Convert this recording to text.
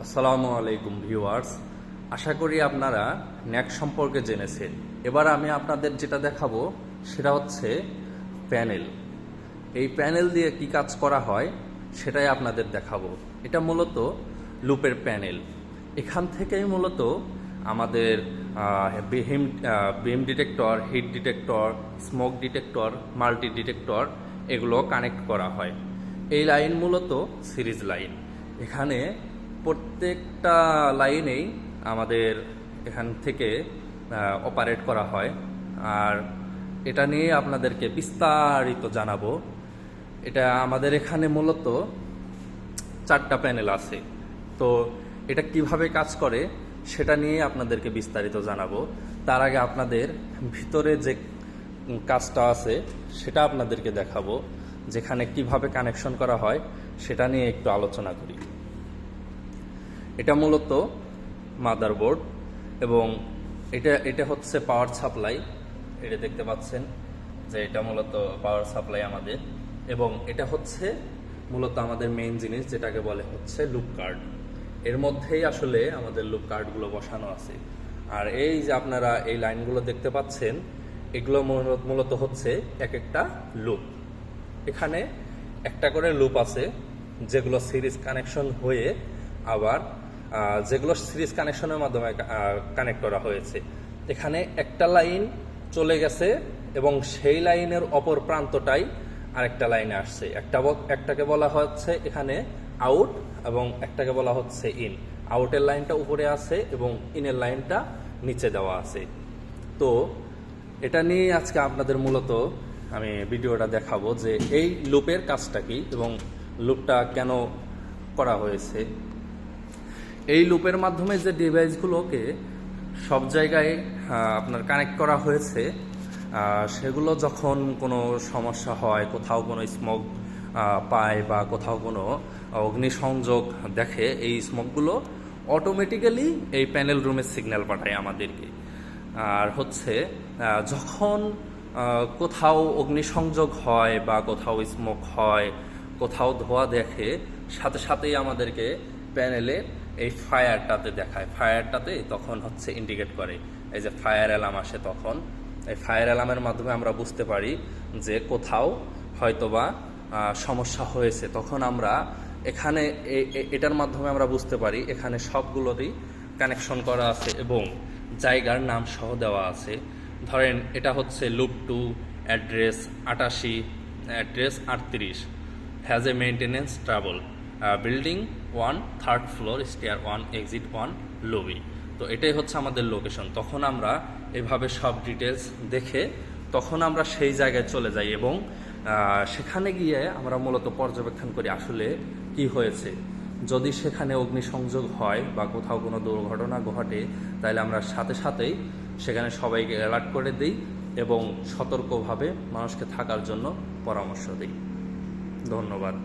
আসসালামু আলাইকুম ভিউয়ার্স, আশা করি আপনারা ন্যাক সম্পর্কে জেনেছেন। এবার আমি আপনাদের যেটা দেখাবো সেটা হচ্ছে প্যানেল। এই প্যানেল দিয়ে কি কাজ করা হয় সেটাই আপনাদের দেখাবো। এটা মূলত লুপের প্যানেল। এখান থেকেই মূলত আমাদের beam detector, heat detector, smoke detector, multi detector এগুলো কানেক্ট করা হয়। এই লাইন মূলত সিরিজ লাইন। এখানে প্রত্যেকটা লাইনেই আমাদের এখান থেকে অপারেট করা হয়। আর এটা নিয়ে আপনাদেরকে বিস্তারিত জানাবো। এটা আমাদের এখানে মূলত 4টা প্যানেল আছে। তো এটা কিভাবে কাজ করে সেটা নিয়ে আপনাদেরকে বিস্তারিত জানাবো। তার আগে আপনাদের ভিতরে যে কাজটা আছে সেটা আপনাদেরকে দেখাবো, যেখানে কিভাবে কানেকশন করা হয় সেটা নিয়ে একটু আলোচনা করি। এটা মূলত মাদারবোর্ড এবং এটা হচ্ছে পাওয়ার সাপ্লাই। এটা দেখতে পাচ্ছেন যে এটা মূলত পাওয়ার সাপ্লাই আমাদের, এবং এটা হচ্ছে মূলত আমাদের মেইন জিনিস যেটাকে বলে হচ্ছে লুপ কার্ড। এর মধ্যেই আসলে আমাদের লুপ কার্ডগুলো বসানো আছে। আর এই যে আপনারা এই লাইনগুলো দেখতে পাচ্ছেন, এগুলো মূলত হচ্ছে এক একটা লুপ। এখানে একটা করে লুপ আছে যেগুলো সিরিজ কানেকশন হয়ে আবার যেগুলো সিরিজ কানেকশনের মাধ্যমে কানেক্ট করা হয়েছে। এখানে একটা লাইন চলে গেছে এবং সেই লাইনের অপর প্রান্তটাই আরেকটা লাইনে আসছে। একটাকে বলা হচ্ছে এখানে আউট এবং একটাকে বলা হচ্ছে ইন। আউটের লাইনটা উপরে আছে এবং ইনের লাইনটা নিচে দেওয়া আছে। তো এটা নিয়ে আজকে আপনাদের মূলত আমি ভিডিওটা দেখাবো যে এই লুপের কাজটা কি এবং লুপটা কেন করা হয়েছে। এই লুপের মাধ্যমে যে ডিভাইসগুলোকে সব জায়গায় আপনার কানেক্ট করা হয়েছে, সেগুলো যখন কোনো সমস্যা হয়, কোথাও কোনো স্মোক পায় বা কোথাও কোনো অগ্নিসংযোগ দেখে, এই স্মোকগুলো অটোমেটিক্যালি এই প্যানেল রুমে সিগন্যাল পাঠায় আমাদেরকে। আর হচ্ছে যখন কোথাও অগ্নিসংযোগ হয় বা কোথাও স্মোক হয়, কোথাও ধোঁয়া দেখে, সাথে সাথেই আমাদেরকে প্যানেলে এই ফায়ারটাতে দেখায়। ফায়ারটাতে তখন হচ্ছে ইন্ডিকেট করে, এই যে ফায়ার অ্যালার্ম আসে, তখন এই ফায়ার অ্যালার্মের মাধ্যমে আমরা বুঝতে পারি যে কোথাও হয়তোবা সমস্যা হয়েছে। তখন আমরা এখানে এটার মাধ্যমে আমরা বুঝতে পারি এখানে সবগুলোরই কানেকশন করা আছে এবং জায়গার নাম সহ দেওয়া আছে। ধরেন এটা হচ্ছে loop 2, address 88, address 38, has a maintenance trouble, building 1, 3rd floor, stair 1, exit 1, lobby. তো এটাই হচ্ছে আমাদের লোকেশন। তখন আমরা এভাবে সব ডিটেলস দেখে তখন আমরা সেই জায়গায় চলে যাই এবং সেখানে গিয়ে আমরা মূলত পর্যবেক্ষণ করি আসলে কি হয়েছে। যদি সেখানে অগ্নিসংযোগ হয় বা কোথাও কোনো দুর্ঘটনা ঘটে, তাহলে আমরা সাথে সাথেই সেখানে সবাইকে অ্যালার্ট করে দিই এবং সতর্কভাবে মানুষকে থাকার জন্য পরামর্শ দিই। ধন্যবাদ।